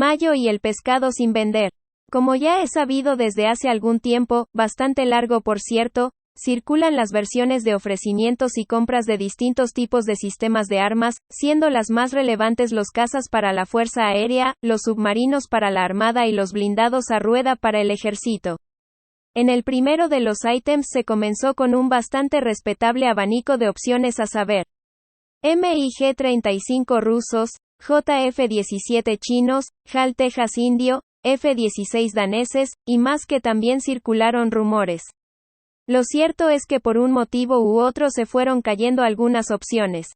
Mayo y el pescado sin vender. Como ya es sabido desde hace algún tiempo, bastante largo por cierto, circulan las versiones de ofrecimientos y compras de distintos tipos de sistemas de armas, siendo las más relevantes los cazas para la Fuerza Aérea, los submarinos para la Armada y los blindados a rueda para el Ejército. En el primero de los ítems se comenzó con un bastante respetable abanico de opciones, a saber, MiG-35 rusos, JF-17 chinos, HAL Texas indio, F-16 daneses, y más que también circularon rumores. Lo cierto es que por un motivo u otro se fueron cayendo algunas opciones.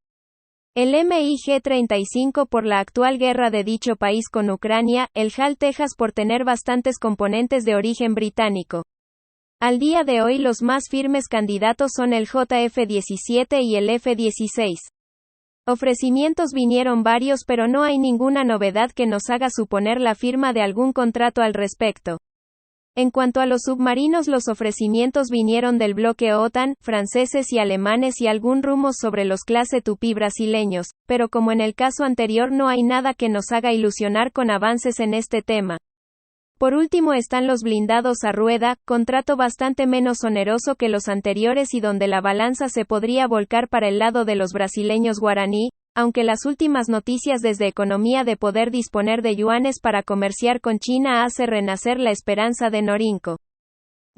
El MiG-35 por la actual guerra de dicho país con Ucrania, el HAL Texas por tener bastantes componentes de origen británico. Al día de hoy los más firmes candidatos son el JF-17 y el F-16. Ofrecimientos vinieron varios, pero no hay ninguna novedad que nos haga suponer la firma de algún contrato al respecto. En cuanto a los submarinos, los ofrecimientos vinieron del bloque OTAN, franceses y alemanes, y algún rumor sobre los clase Tupi brasileños, pero como en el caso anterior no hay nada que nos haga ilusionar con avances en este tema. Por último están los blindados a rueda, contrato bastante menos oneroso que los anteriores y donde la balanza se podría volcar para el lado de los brasileños guaraní, aunque las últimas noticias desde Economía de poder disponer de yuanes para comerciar con China hace renacer la esperanza de Norinco.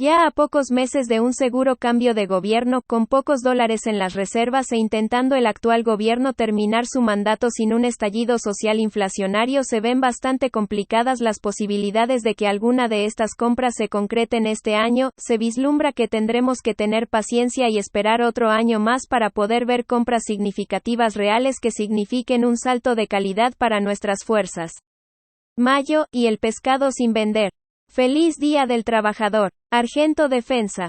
Ya a pocos meses de un seguro cambio de gobierno, con pocos dólares en las reservas e intentando el actual gobierno terminar su mandato sin un estallido social inflacionario, se ven bastante complicadas las posibilidades de que alguna de estas compras se concreten este año. Se vislumbra que tendremos que tener paciencia y esperar otro año más para poder ver compras significativas reales que signifiquen un salto de calidad para nuestras fuerzas. Mayo, y el pescado sin vender. Feliz Día del Trabajador. Argento Defensa.